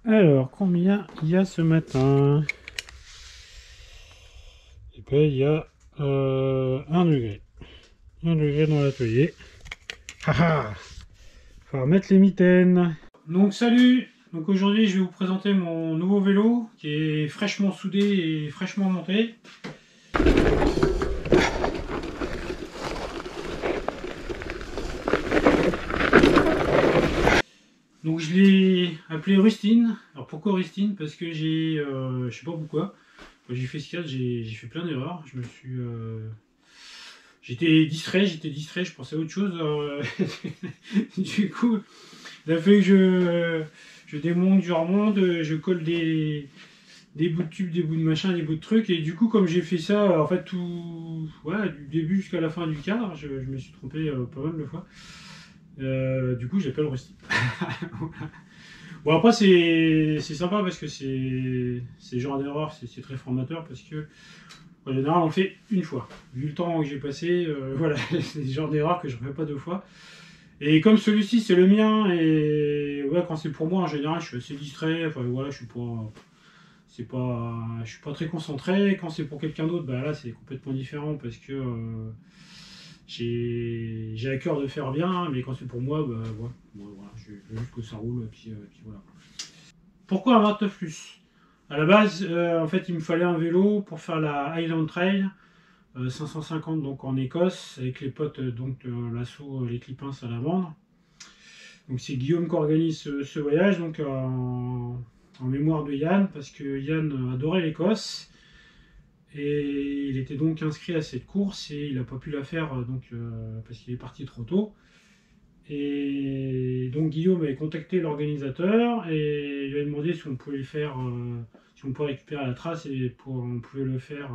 Alors, combien il y a ce matin? Eh bien, il y a 1 degré. 1 degré dans l'atelier. Haha! Faut remettre les mitaines. Donc, salut! Donc, aujourd'hui, je vais vous présenter mon nouveau vélo qui est fraîchement soudé et fraîchement monté. Donc, je l'ai appelé Rustine. Alors, pourquoi Rustine? Parce que je sais pas pourquoi. Quand j'ai fait ce qu'il y a, j'ai fait plein d'erreurs. J'étais distrait, je pensais à autre chose. Du coup, il a fallu que je démonte, je remonte, je colle des bouts de tubes, des bouts de machin, des bouts de trucs. Et du coup, comme j'ai fait ça, en fait, tout, ouais, du début jusqu'à la fin du cadre, je me suis trompé pas mal de fois. Du coup, j'appelle Rusty. Voilà. Bon, après, c'est sympa parce que c'est genre d'erreur, c'est très formateur parce que en général, on le fait une fois. Vu le temps que j'ai passé, voilà, c'est le genre d'erreur que je ne refais pas 2 fois. Et comme celui-ci, c'est le mien, et ouais, quand c'est pour moi, en général, je suis assez distrait. Enfin, voilà, je suis pas très concentré. Quand c'est pour quelqu'un d'autre, bah là, c'est complètement différent parce que j'ai à cœur de faire bien, mais quand c'est pour moi, bah ouais, voilà, je veux juste que ça roule, puis voilà. Pourquoi un 29 plus? À la base, en fait, il me fallait un vélo pour faire la Highland Trail 550 donc en Écosse avec les potes donc l'assaut les Clipins à la vendre. Donc c'est Guillaume qui organise ce voyage donc en mémoire de Yann parce que Yann adorait l'Écosse et il était donc inscrit à cette course et il n'a pas pu la faire parce qu'il est parti trop tôt. Et donc Guillaume avait contacté l'organisateur et il lui a demandé si on pouvait le faire, si on pouvait récupérer la trace et on pouvait le faire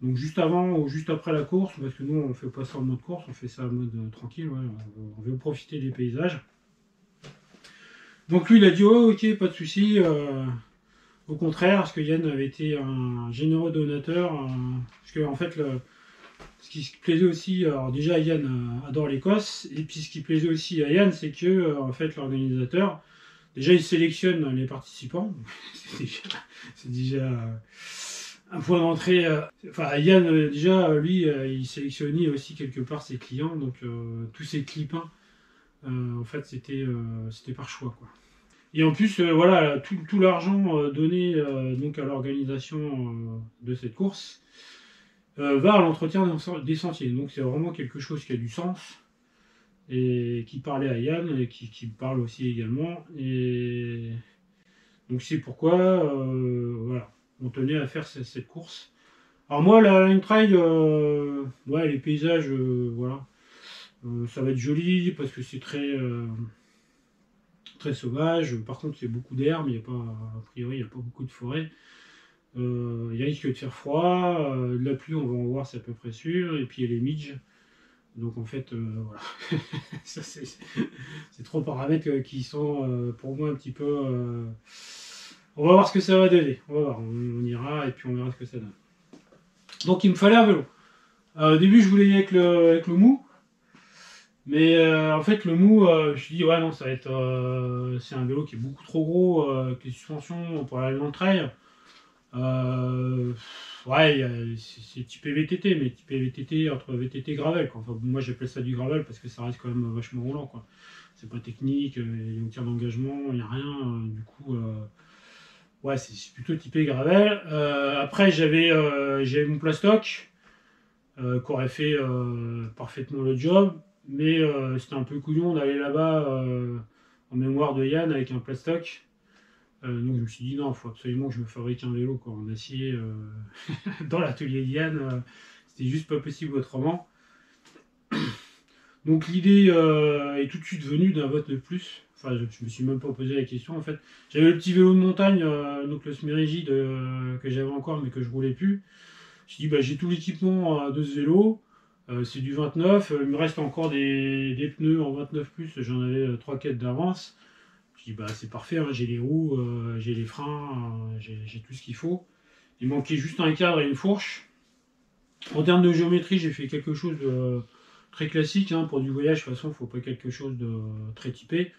donc juste avant ou juste après la course, parce que nous on fait pas ça en mode course, on fait ça en mode tranquille, ouais, on veut profiter des paysages. Donc lui il a dit oh ok pas de souci, au contraire, parce que Yann avait été un généreux donateur, parce que en fait ce qui plaisait aussi, alors déjà Yann adore l'Écosse, et puis ce qui plaisait aussi à Yann c'est que en fait l'organisateur, déjà il sélectionne les participants, c'est déjà un point d'entrée. Enfin, Yann, déjà, lui, il sélectionnait aussi quelque part ses clients, donc tous ses clipins, en fait, c'était par choix, quoi. Et en plus, voilà, tout l'argent donné donc à l'organisation de cette course va à l'entretien des sentiers. Donc c'est vraiment quelque chose qui a du sens et qui parlait à Yann et qui me parle aussi également. Et donc c'est pourquoi, voilà, on tenait à faire cette course. Alors moi, la line trail, ouais, les paysages, voilà, ça va être joli parce que c'est très sauvage. Par contre, c'est beaucoup d'herbe, il y a pas, a priori, il n'y a pas beaucoup de forêt. Il y a risque de faire froid, de la pluie, on va en voir, c'est à peu près sûr. Et puis il y a les midges. Donc en fait, voilà, ça c'est trois paramètres qui sont pour moi un petit peu. On va voir ce que ça va donner. On va voir, on ira et puis on verra ce que ça donne. Donc il me fallait un vélo. Au début, je voulais y aller avec le mou, mais en fait, le mou, je me suis dit, ouais, non, ça va être. C'est un vélo qui est beaucoup trop gros, avec les suspensions pour aller dans le trail. Euh, ouais, c'est typé VTT, mais typé VTT entre VTT et gravel, quoi. Enfin, moi, j'appelle ça du gravel parce que ça reste quand même vachement roulant, quoi. C'est pas technique, il y a aucun engagement, il n'y a rien. Du coup, ouais, c'est plutôt typé gravel. Après, j'avais mon plastoc. Qui aurait fait parfaitement le job, mais c'était un peu couillon d'aller là-bas en mémoire de Yann avec un plastoc. Donc je me suis dit non, il faut absolument que je me fabrique un vélo quoi, en acier dans l'atelier de Yann. C'était juste pas possible autrement. Donc l'idée est tout de suite venue d'un vote de plus. Enfin, je me suis même pas posé la question en fait. J'avais le petit vélo de montagne, donc le semi-rigide que j'avais encore mais que je roulais plus. Je dis bah j'ai tout l'équipement de ce vélo. C'est du 29, il me reste encore des pneus en 29 plus, j'en avais 3-4 d'avance. Je dis bah c'est parfait, hein, j'ai les roues, j'ai les freins, j'ai tout ce qu'il faut. Il manquait juste un cadre et une fourche. En termes de géométrie, j'ai fait quelque chose de très classique. Hein, pour du voyage, de toute façon, il ne faut pas quelque chose de très typé.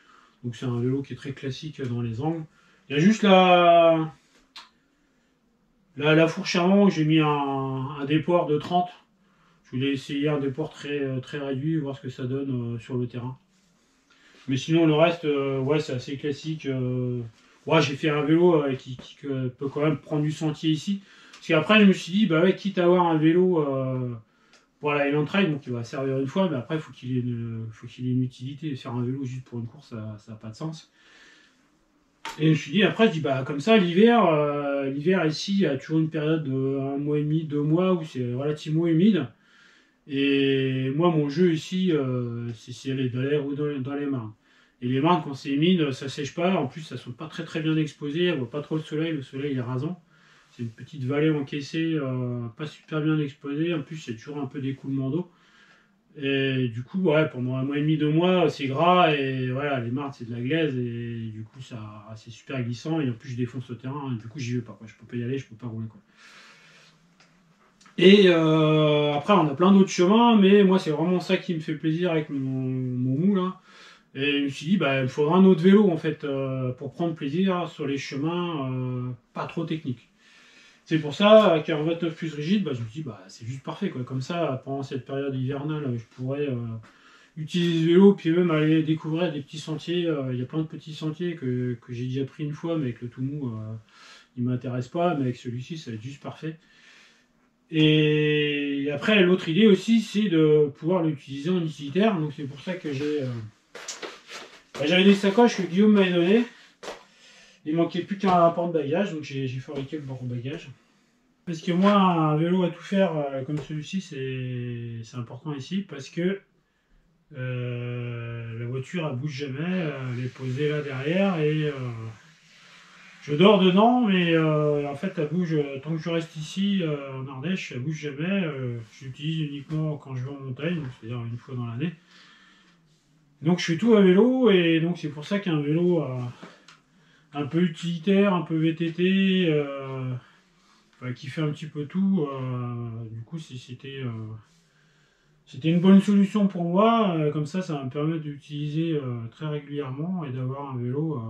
Donc c'est un vélo qui est très classique dans les angles. Il y a juste la fourche avant où j'ai mis un déport de 30. Je voulais essayer un déport très réduit, voir ce que ça donne sur le terrain. Mais sinon, le reste, ouais, c'est assez classique. Ouais, j'ai fait un vélo qui peut quand même prendre du sentier ici. Parce qu'après, je me suis dit, bah ouais, quitte à avoir un vélo pour la Highland Trail, donc il va servir une fois, mais après, il faut qu'il ait une utilité. Faire un vélo juste pour une course, ça n'a pas de sens. Et je me suis dit, après, je dis, bah comme ça, l'hiver ici, il y a toujours une période de 1 mois et demi, 2 mois où c'est relativement humide. Et moi, mon jeu ici, c'est aller dans l'air ou dans les marnes. Et les marnes, quand c'est humide, ça sèche pas. En plus, elles sont pas très bien exposées. Elles voient pas trop le soleil. Le soleil est rasant. C'est une petite vallée encaissée, pas super bien exposée. En plus, il y a toujours un peu d'écoulement d'eau. Et du coup, ouais, pendant 1 mois et demi, 2 mois, c'est gras. Et voilà, les marnes, c'est de la glaise. Et du coup, c'est super glissant. Et en plus, je défonce le terrain. Et du coup, j'y vais pas, quoi. Je peux pas y aller, je peux pas rouler, quoi. Et après, on a plein d'autres chemins, mais moi, c'est vraiment ça qui me fait plaisir avec mon mou, là. Et je me suis dit, bah, il faudra un autre vélo, en fait, pour prendre plaisir sur les chemins pas trop techniques. C'est pour ça qu'un 29 plus rigide, bah, je me suis dit, bah, c'est juste parfait, quoi. Comme ça, pendant cette période hivernale, je pourrais utiliser le vélo, puis même aller découvrir des petits sentiers. Il y a plein de petits sentiers que j'ai déjà pris une fois, mais avec le tout mou, il m'intéresse pas, mais avec celui-ci, ça va être juste parfait. Et après, l'autre idée aussi, c'est de pouvoir l'utiliser en utilitaire. Donc c'est pour ça que j'avais des sacoches que Guillaume m'avait données. Il manquait plus qu'un porte-bagages, donc j'ai fabriqué le porte-bagages. Parce que moi, un vélo à tout faire comme celui-ci, c'est important ici, parce que la voiture, elle bouge jamais, elle est posée là derrière, et je dors dedans, mais en fait, elle bouge, tant que je reste ici en Ardèche, elle bouge jamais. Je l'utilise uniquement quand je vais en montagne, c'est-à-dire une fois dans l'année. Donc je fais tout à vélo, et donc c'est pour ça qu'un vélo un peu utilitaire, un peu VTT, qui fait un petit peu tout, du coup c'était une bonne solution pour moi. Comme ça va me permettre d'utiliser très régulièrement et d'avoir un vélo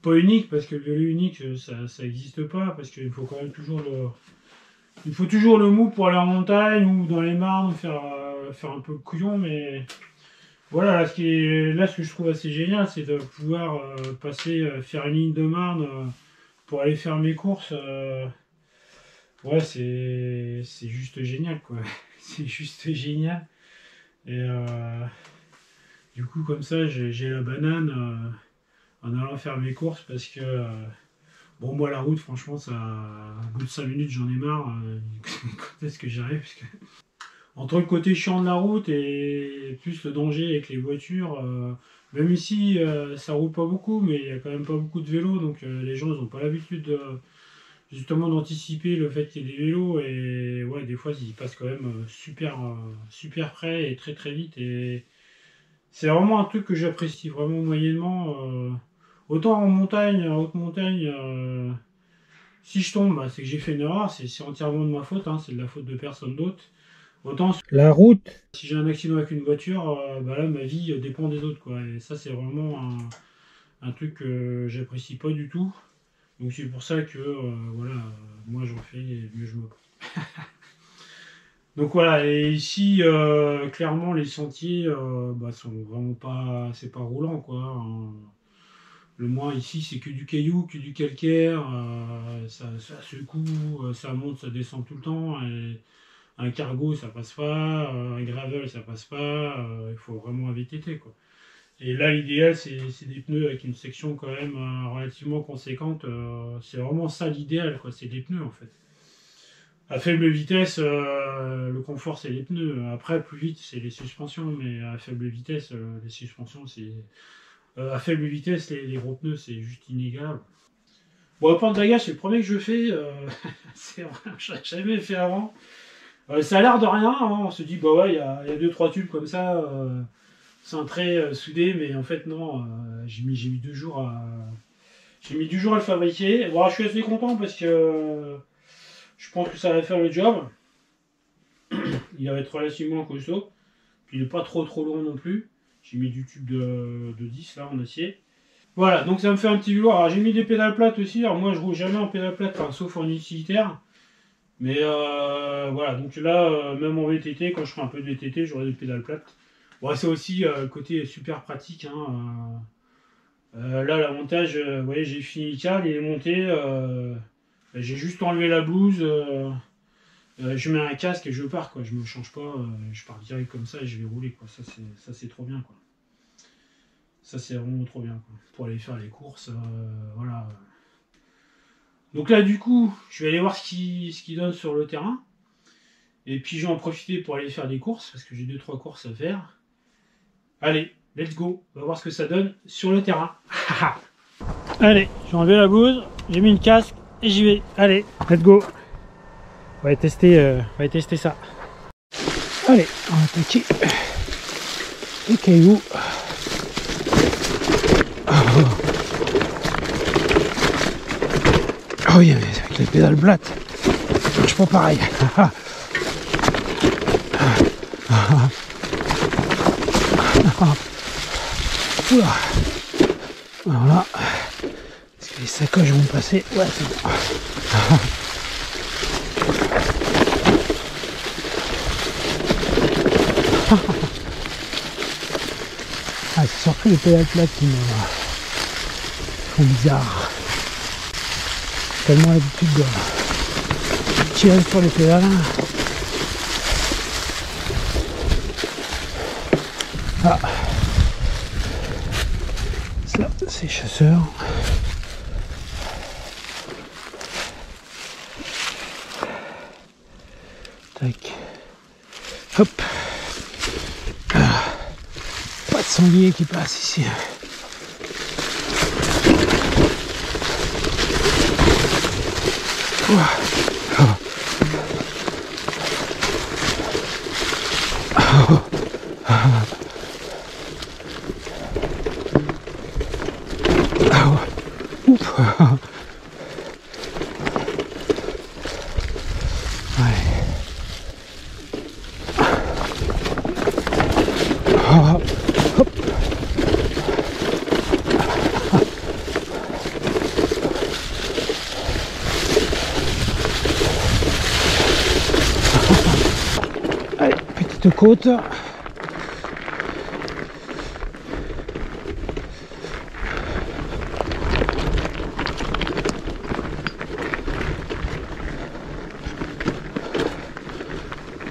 pas unique, parce que le vélo unique, ça n'existe pas, parce qu'il faut quand même il faut toujours le mou pour aller en montagne ou dans les marnes, faire un peu le couillon, mais voilà, ce que je trouve assez génial, c'est de pouvoir faire une ligne de marne pour aller faire mes courses. Ouais, c'est juste génial, quoi. C'est juste génial. Et du coup, comme ça, j'ai la banane en allant faire mes courses, parce que bon, moi, la route, franchement, au bout de 5 minutes, j'en ai marre. Quand est-ce que j'arrive? Parce que entre le côté chiant de la route et plus le danger avec les voitures, même ici, ça roule pas beaucoup, mais il y a quand même pas beaucoup de vélos, donc les gens, ils ont pas l'habitude justement d'anticiper le fait qu'il y ait des vélos, et ouais, des fois, ils passent quand même super près et très vite, et c'est vraiment un truc que j'apprécie vraiment moyennement. Autant en montagne, en haute montagne, si je tombe, bah, c'est que j'ai fait une erreur, c'est entièrement de ma faute, hein, c'est de la faute de personne d'autre. Autant la route, si j'ai un accident avec une voiture, bah là, ma vie dépend des autres, quoi. Et ça, c'est vraiment un truc que j'apprécie pas du tout. Donc c'est pour ça que voilà, moi j'en fais et mieux je me porte. Donc voilà, et ici, clairement, les sentiers bah, sont vraiment pas, c'est pas roulant, quoi, hein. Le moins ici, c'est que du caillou, que du calcaire, ça secoue, ça monte, ça descend tout le temps. Et un cargo, ça passe pas, un gravel, ça passe pas. Il faut vraiment un VTT, quoi. Et là, l'idéal, c'est des pneus avec une section quand même relativement conséquente. C'est vraiment ça l'idéal, quoi. C'est des pneus, en fait. À faible vitesse, le confort, c'est les pneus. Après, plus vite, c'est les suspensions. Mais à faible vitesse, les suspensions, c'est... à faible vitesse, les gros pneus, c'est juste inégal. Bon, le porte-bagages, c'est le premier que je fais. C'est vrai, je l'ai jamais fait avant. Ça a l'air de rien, hein. On se dit, bah ouais, il y a 2-3 tubes comme ça, cintrés, soudés, mais en fait, non. J'ai mis 2 jours à le fabriquer. Bon, je suis assez content parce que je pense que ça va faire le job. Il va être relativement costaud. Puis il n'est pas trop long non plus. J'ai mis du tube de 10 là en acier. Voilà, donc ça me fait un petit vélo. Alors j'ai mis des pédales plates aussi. Alors moi je roule jamais en pédales plates, enfin, sauf en utilitaire. Mais voilà, donc là, même en VTT, quand je ferai un peu de VTT, j'aurai des pédales plates. Bon, c'est aussi côté super pratique. Hein, là, l'avantage, vous voyez, j'ai fini le câble, il est monté. J'ai juste enlevé la blouse. Je mets un casque et je pars, quoi. Je me change pas, je pars direct comme ça et je vais rouler, quoi. Ça c'est trop bien, quoi. Ça c'est vraiment trop bien, quoi. Pour aller faire les courses, voilà. Donc là, du coup, je vais aller voir ce qui donne sur le terrain. Et puis je vais en profiter pour aller faire des courses, parce que j'ai 2-3 courses à faire. Allez, let's go. On va voir ce que ça donne sur le terrain. Allez, j'ai enlevé la blouse, j'ai mis le casque et j'y vais. Allez, let's go. On va tester ça. Allez, on va attaquer les cailloux. Oh oui, mais avec les pédales plates, ça marche pas pareil. Oula. Voilà. Est-ce que les sacoches vont passer? Ouais, c'est bon. Ah, c'est surtout les pédales plates qui me font bizarre. Tellement l'habitude de tirer sur les pédales. Ah, ça c'est chasseur. Tac. Hop. Ah. Pas de sanglier qui passe ici. Oh. Oh. Oh. Oh. Oups. Ouais. Oh. Hop. Allez, petite côte.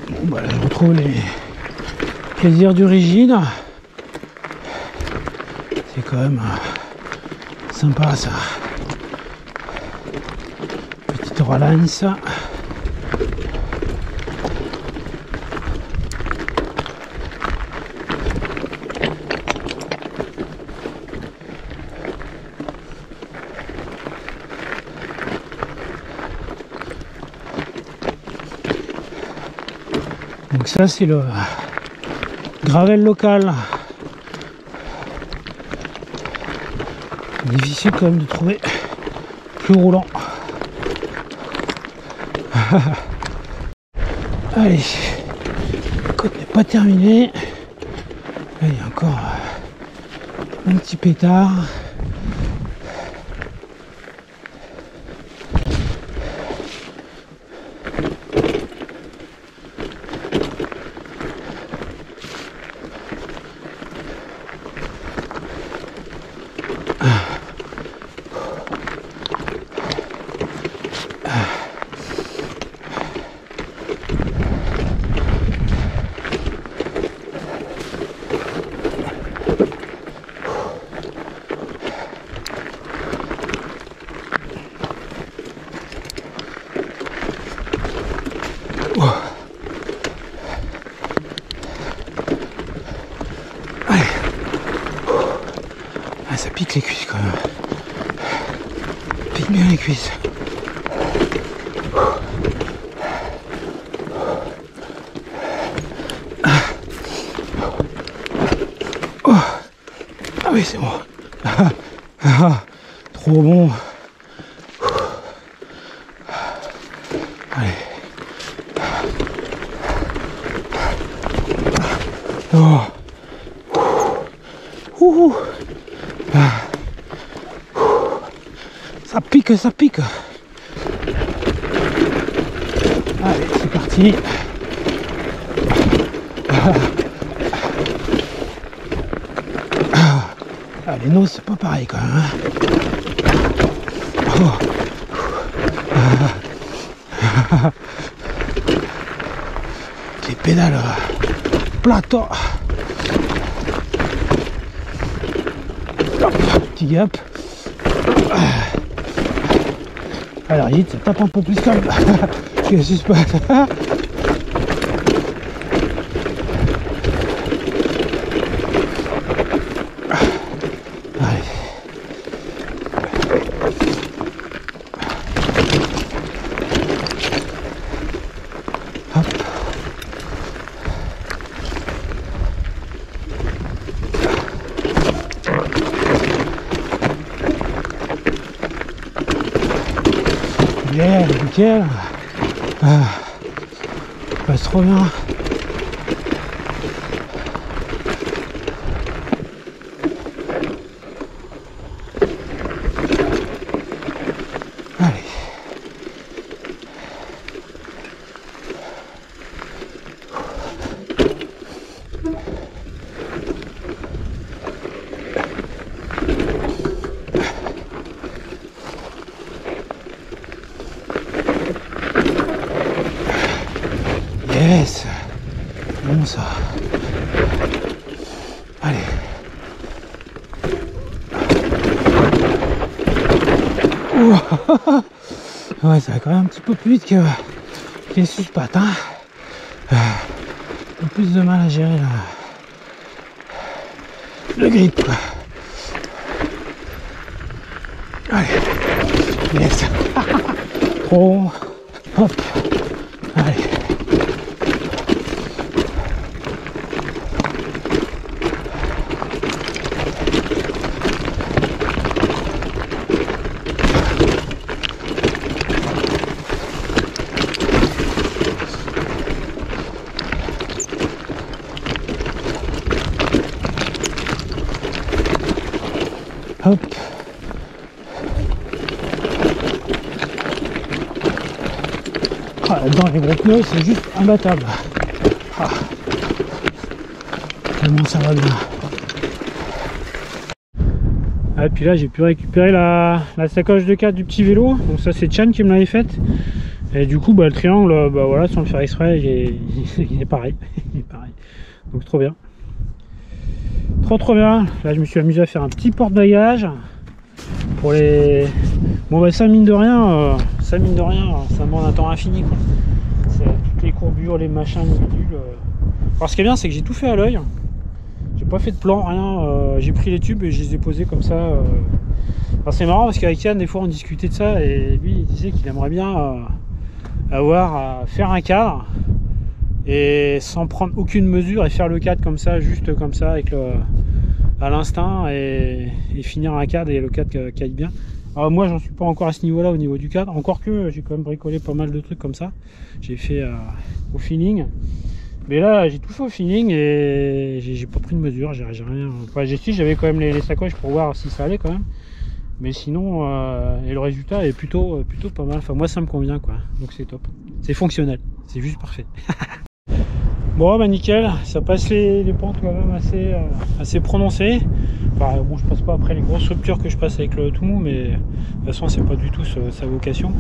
Bon, bah là, je retrouve les plaisirs du rigide. C'est quand même sympa ça. Petite relance. Donc ça c'est le gravel local. Difficile quand même de trouver plus roulant. Allez, la côte n'est pas terminée. Là, il y a encore un petit pétard. Ça pique les cuisses quand même. Pique bien les cuisses. Oh. Ah oui, c'est bon. Trop bon. Allez. Oh. Ça pique, ça pique. Allez, c'est parti. Ah, les noses, c'est pas pareil quand même. Hein. Les pédales plateau. Petit gap. Alors vite, ça tape un peu plus calme. Qu'est-ce qui se passe? Allez. Hop. Yeah, nickel. Passe trop bien. Allez. Yes, bon ça. Allez. Ouais, ça va quand même un petit peu plus vite que les suspattes, hein. Un peu plus de mal à gérer le grip, quoi. Allez, yes. Trop. Hop. Allez. Hop. Ah, là-dedans, les gros pneus, c'est juste imbattable. Ah. Tellement ça va bien. Ah, et puis là, j'ai pu récupérer la sacoche de 4 du petit vélo. Donc ça, c'est Chan qui me l'avait faite. Et du coup, le triangle, voilà, sans le faire exprès, il est pareil. Il est pareil. Donc trop bien. Trop bien. Là, je me suis amusé à faire un petit porte-bagages pour les. Bon, ça mine de rien, ça demande un temps infini, quoi. C'est toutes les courbures, les machins, les bidules. Alors, ce qui est bien, c'est que j'ai tout fait à l'œil. J'ai pas fait de plan, rien. J'ai pris les tubes et je les ai posés comme ça. Alors, c'est marrant parce qu'avec Yann, des fois, on discutait de ça et lui, il disait qu'il aimerait bien faire un cadre et sans prendre aucune mesure et faire le cadre comme ça, juste comme ça, avec à l'instinct et finir un cadre et le cadre caille bien. Alors moi j'en suis pas encore à ce niveau là au niveau du cadre, encore que j'ai quand même bricolé pas mal de trucs comme ça, j'ai fait au feeling, mais là j'ai tout fait au feeling et j'ai pas pris de mesure, j'ai rien, enfin, j'avais quand même les sacoches pour voir si ça allait quand même, mais sinon et le résultat est plutôt pas mal, enfin moi ça me convient quoi, donc c'est top, c'est fonctionnel, c'est juste parfait. Bon, nickel, ça passe les pentes quand même assez prononcées. Enfin, bon, je passe pas après les grosses ruptures que je passe avec le tout mou, mais de toute façon, c'est pas du tout sa vocation.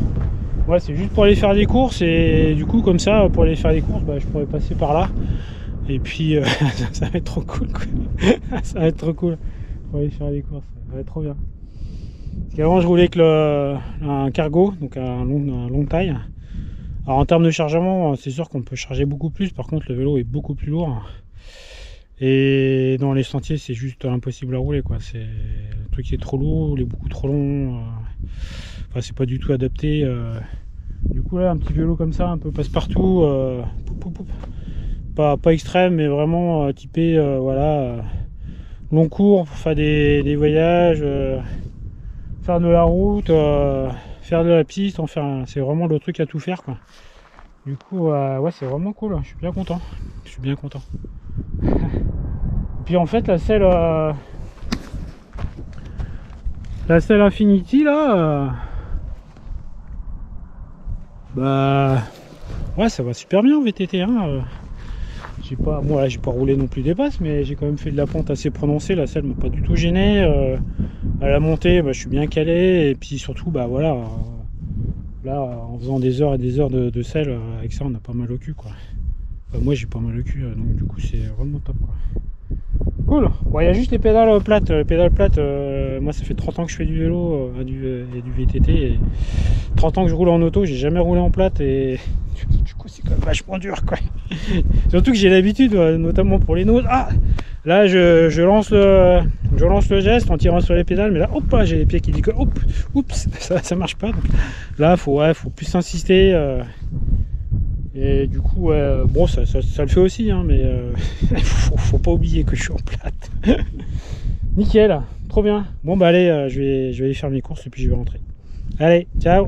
Ouais, c'est juste pour aller faire des courses, et du coup, comme ça, pour aller faire des courses, je pourrais passer par là. Et puis, ça va être trop cool, quoi. Ça va être trop cool pour aller faire des courses, ça va être trop bien. Parce qu'avant, je roulais avec un cargo, donc un long taille. Alors en termes de chargement, c'est sûr qu'on peut charger beaucoup plus, par contre le vélo est beaucoup plus lourd. Et dans les sentiers, c'est juste impossible à rouler, quoi. C'est le truc qui est trop lourd, il est beaucoup trop long. Enfin, c'est pas du tout adapté. Du coup là, un petit vélo comme ça, un peu passe-partout, pas extrême, mais vraiment typé, voilà, long cours pour faire des voyages, faire de la route. Faire de la piste, c'est vraiment le truc à tout faire, quoi. Du coup, ouais, c'est vraiment cool, je suis bien content. Et puis en fait, la selle La selle Infinity là, bah ouais, ça va super bien en VTT, hein. J'ai pas, bon là j'ai pas roulé non plus des passes, mais j'ai quand même fait de la pente assez prononcée. La selle m'a pas du tout gêné. À la montée, bah, je suis bien calé, et puis surtout, bah voilà, là en faisant des heures et des heures de selle, avec ça on a pas mal au cul quoi. Enfin, moi j'ai pas mal au cul, donc du coup c'est vraiment top quoi. Cool. Bon, il y a juste les pédales plates. Les pédales plates, moi ça fait 30 ans que je fais du vélo et du VTT. Et 30 ans que je roule en auto, j'ai jamais roulé en plate et du coup c'est quand même vachement dur quoi. Surtout que j'ai l'habitude, notamment pour les noses. Ah, là je lance le geste en tirant sur les pédales, mais là hop, j'ai les pieds qui décollent. Hop, oups, ça marche pas. Donc, là faut plus insister. Et du coup, bon, ça le fait aussi, hein, mais faut pas oublier que je suis en plate. Nickel, trop bien. Bon, bah allez, je vais aller faire mes courses et puis je vais rentrer. Allez, ciao!